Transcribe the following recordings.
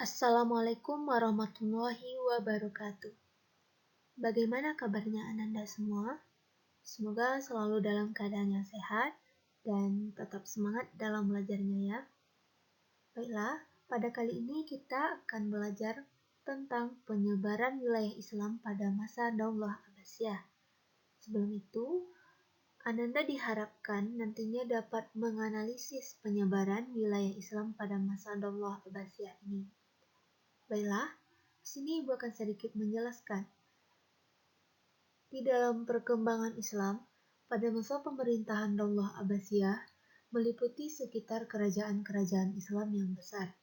Assalamualaikum warahmatullahi wabarakatuh. Bagaimana kabarnya Ananda semua? Semoga selalu dalam keadaan yang sehat dan tetap semangat dalam belajarnya ya. Baiklah, pada kali ini kita akan belajar tentang penyebaran wilayah Islam pada masa Daulah Abbasiyah. Sebelum itu, Ananda diharapkan nantinya dapat menganalisis penyebaran wilayah Islam pada masa Daulah Abbasiyah ini. Baiklah, di sini Ibu akan sedikit menjelaskan. Di dalam perkembangan Islam, pada masa pemerintahan Daulah Abbasiyah, meliputi sekitar kerajaan-kerajaan Islam yang besar.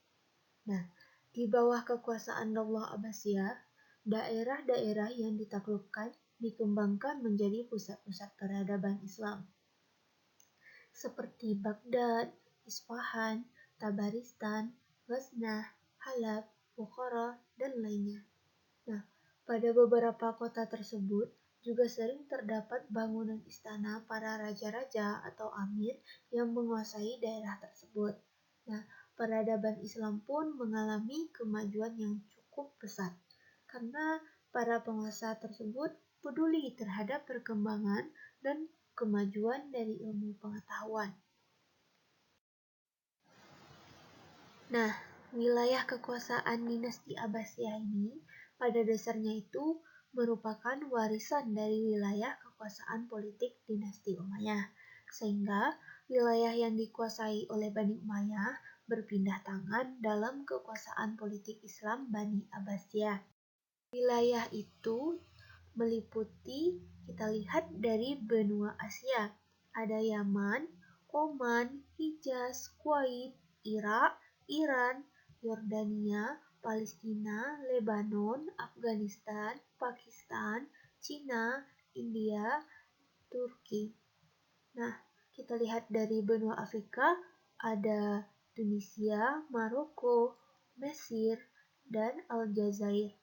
Nah, di bawah kekuasaan Daulah Abbasiyah, daerah-daerah yang ditaklukkan dikembangkan menjadi pusat-pusat peradaban Islam. Seperti Baghdad, Isfahan, Tabaristan, Ghaznah, Halab, Bukhara, dan lainnya. Nah, pada beberapa kota tersebut juga sering terdapat bangunan istana para raja-raja atau amir yang menguasai daerah tersebut. Nah, peradaban Islam pun mengalami kemajuan yang cukup pesat karena para penguasa tersebut peduli terhadap perkembangan dan kemajuan dari ilmu pengetahuan. Nah, wilayah kekuasaan dinasti Abbasiyah ini pada dasarnya itu merupakan warisan dari wilayah kekuasaan politik dinasti Umayyah, sehingga wilayah yang dikuasai oleh Bani Umayyah berpindah tangan dalam kekuasaan politik Islam Bani Abbasiyah. Wilayah itu meliputi, kita lihat dari benua Asia, ada Yaman, Oman, Hijaz, Kuwait, Irak, Iran, Yordania, Palestina, Lebanon, Afghanistan, Pakistan, Cina, India, Turki. Nah, kita lihat dari benua Afrika ada Tunisia, Maroko, Mesir, dan Aljazair.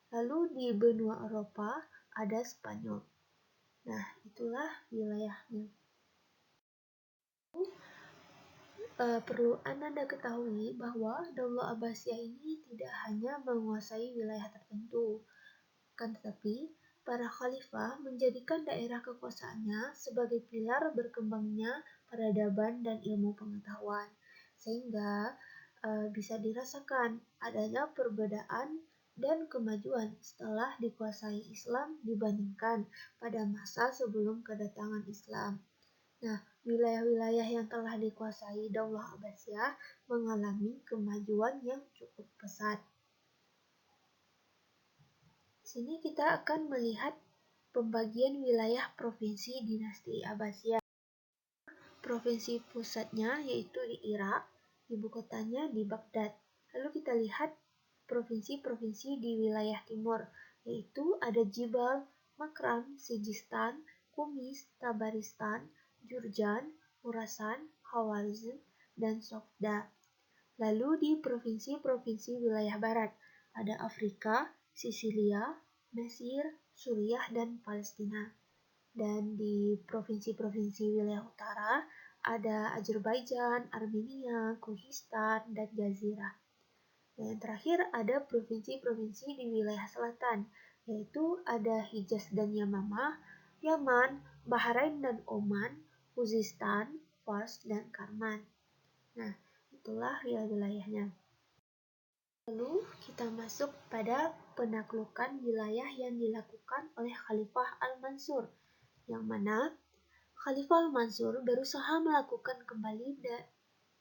Lalu di benua Eropa ada Spanyol. Nah, itulah wilayahnya. Perlu Anda ketahui bahwa Daulah Abbasiyah ini tidak hanya menguasai wilayah tertentu, kan tetapi para khalifah menjadikan daerah kekuasaannya sebagai pilar berkembangnya peradaban dan ilmu pengetahuan, sehingga bisa dirasakan adanya perbedaan dan kemajuan setelah dikuasai Islam dibandingkan pada masa sebelum kedatangan Islam. Nah, wilayah-wilayah yang telah dikuasai Daulah Abbasiyah mengalami kemajuan yang cukup pesat. Di sini kita akan melihat pembagian wilayah provinsi dinasti Abbasiyah. Provinsi pusatnya yaitu di Irak, ibu kotanya di Baghdad. Lalu kita lihat provinsi-provinsi di wilayah timur, yaitu ada Jibal, Makram, Sijistan, Kumis, Tabaristan, Jurjan, Khurasan, Khawarizm, dan Sofda. Lalu di provinsi-provinsi wilayah barat, ada Afrika, Sisilia, Mesir, Suriah, dan Palestina. Dan di provinsi-provinsi wilayah utara, ada Azerbaijan, Armenia, Kyrgyzstan, dan Jazirah. Dan yang terakhir ada provinsi-provinsi di wilayah selatan, yaitu ada Hijaz dan Yamamah, Yaman, Bahrain dan Oman, Khuzestan, Fars, dan Karman. Nah, itulah wilayahnya. Lalu kita masuk pada penaklukan wilayah yang dilakukan oleh Khalifah Al-Mansur, yang mana Khalifah Al-Mansur berusaha melakukan kembali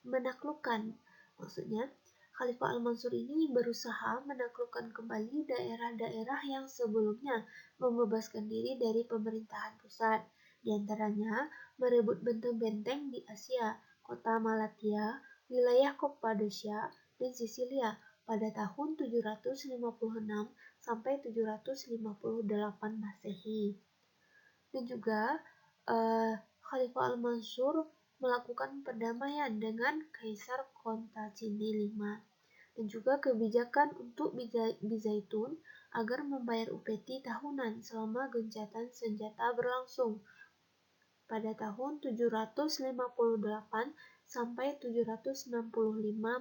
menaklukkan. Maksudnya, Khalifah Al-Mansur ini berusaha menaklukkan kembali daerah-daerah yang sebelumnya membebaskan diri dari pemerintahan pusat. Di antaranya, merebut benteng-benteng di Asia, kota Malatya, wilayah Kappadosia, dan Sisilia pada tahun 756 sampai 758 Masehi. Dan juga Khalifah Al-Mansur melakukan perdamaian dengan Kaisar Konstantinus V dan juga kebijakan untuk Bizaitun agar membayar upeti tahunan selama gencatan senjata berlangsung pada tahun 758 sampai 765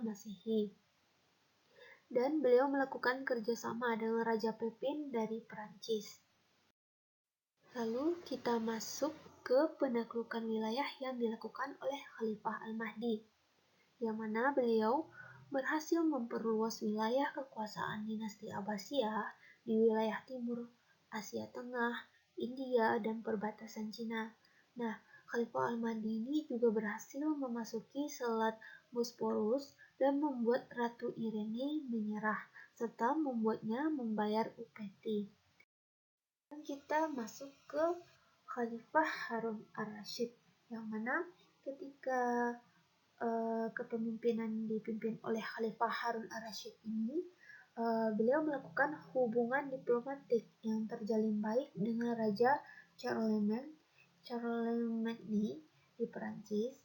Masehi. dan beliau melakukan kerjasama dengan Raja Pepin dari Perancis. Lalu kita masuk ke penaklukan wilayah yang dilakukan oleh Khalifah Al-Mahdi, yang mana beliau berhasil memperluas wilayah kekuasaan dinasti Abbasiyah di wilayah timur Asia Tengah, India, dan perbatasan Cina. Nah, Khalifah Al-Mahdi ini juga berhasil memasuki Selat Bosporus dan membuat Ratu Irene menyerah, serta membuatnya membayar upeti. Dan kita masuk ke Khalifah Harun ar-Rasyid, yang mana ketika kepemimpinan dipimpin oleh Khalifah Harun ar-Rasyid ini, beliau melakukan hubungan diplomatik yang terjalin baik dengan Raja Charlemagne di Perancis,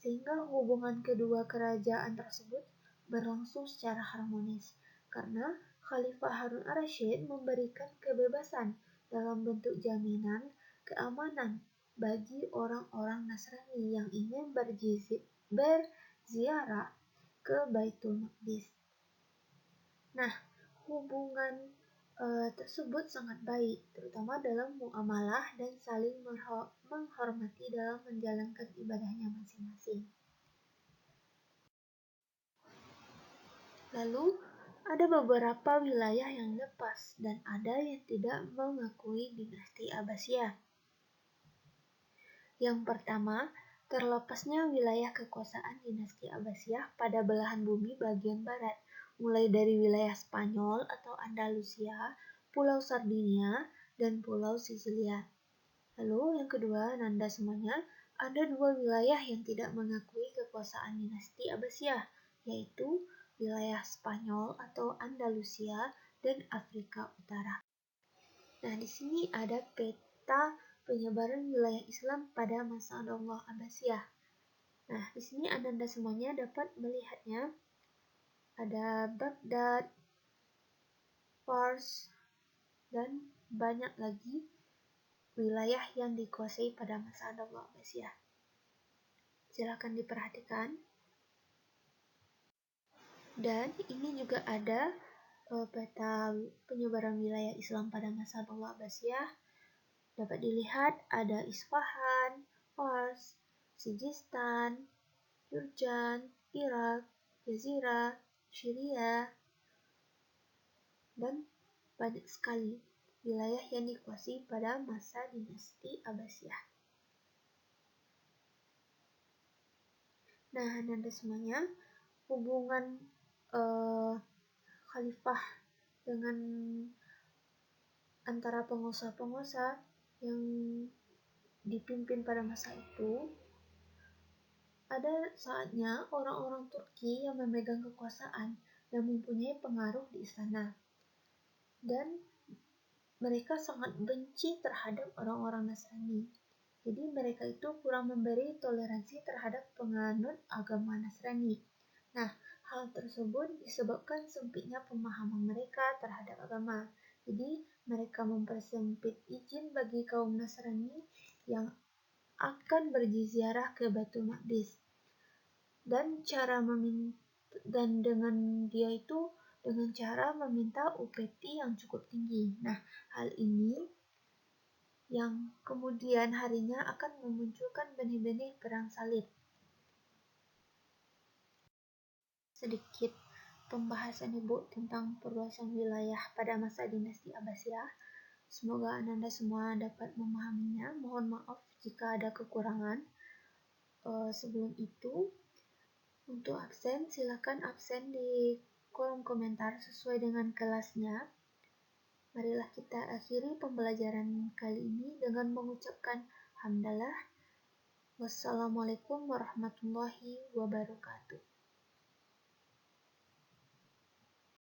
sehingga hubungan kedua kerajaan tersebut berlangsung secara harmonis karena Khalifah Harun ar-Rasyid memberikan kebebasan dalam bentuk jaminan keamanan bagi orang-orang Nasrani yang ingin berziarah ke Baitul Maqdis. Nah, hubungan tersebut sangat baik, terutama dalam muamalah dan saling menghormati dalam menjalankan ibadahnya masing-masing. Lalu, ada beberapa wilayah yang lepas dan ada yang tidak mengakui dinasti Abbasiyah. Yang pertama, terlepasnya wilayah kekuasaan dinasti Abbasiyah pada belahan bumi bagian barat, mulai dari wilayah Spanyol atau Andalusia, Pulau Sardinia, dan Pulau Sisilia. Lalu yang kedua, Nanda semuanya, ada dua wilayah yang tidak mengakui kekuasaan dinasti Abbasiyah, yaitu wilayah Spanyol atau Andalusia dan Afrika Utara. Nah, di sini ada peta penyebaran wilayah Islam pada masa Daulah Abbasiyah. Nah, di sini Anda semuanya dapat melihatnya. Ada Baghdad, Fars, dan banyak lagi wilayah yang dikuasai pada masa Daulah Abbasiyah. Silakan diperhatikan. Dan ini juga ada peta penyebaran wilayah Islam pada masa Daulah Abbasiyah. Dapat dilihat ada Isfahan, Fars, Sijistan, Jurjan, Irak, Jazirah, Syria, dan banyak sekali wilayah yang dikuasai pada masa dinasti Abbasiyah. Nah, Anda semuanya, hubungan khalifah dengan antara pengusaha-pengusaha yang dipimpin pada masa itu, ada saatnya orang-orang Turki yang memegang kekuasaan dan mempunyai pengaruh di istana. Dan mereka sangat benci terhadap orang-orang Nasrani. Jadi mereka itu kurang memberi toleransi terhadap penganut agama Nasrani. Nah, hal tersebut disebabkan sempitnya pemahaman mereka terhadap agama. Jadi mereka mempersempit izin bagi kaum Nasrani yang akan berziarah ke Baitul Maqdis. Dan dengan dia itu dengan cara meminta upeti yang cukup tinggi. Nah, hal ini yang kemudian harinya akan memunculkan benih-benih perang salib. Sedikit pembahasan Ibu tentang perluasan wilayah pada masa dinasti Abbasiyah. Semoga Anda semua dapat memahaminya. Mohon maaf jika ada kekurangan. Sebelum itu, untuk absen, silakan absen di kolom komentar sesuai dengan kelasnya. Marilah kita akhiri pembelajaran kali ini dengan mengucapkan hamdalah. Wassalamualaikum warahmatullahi wabarakatuh.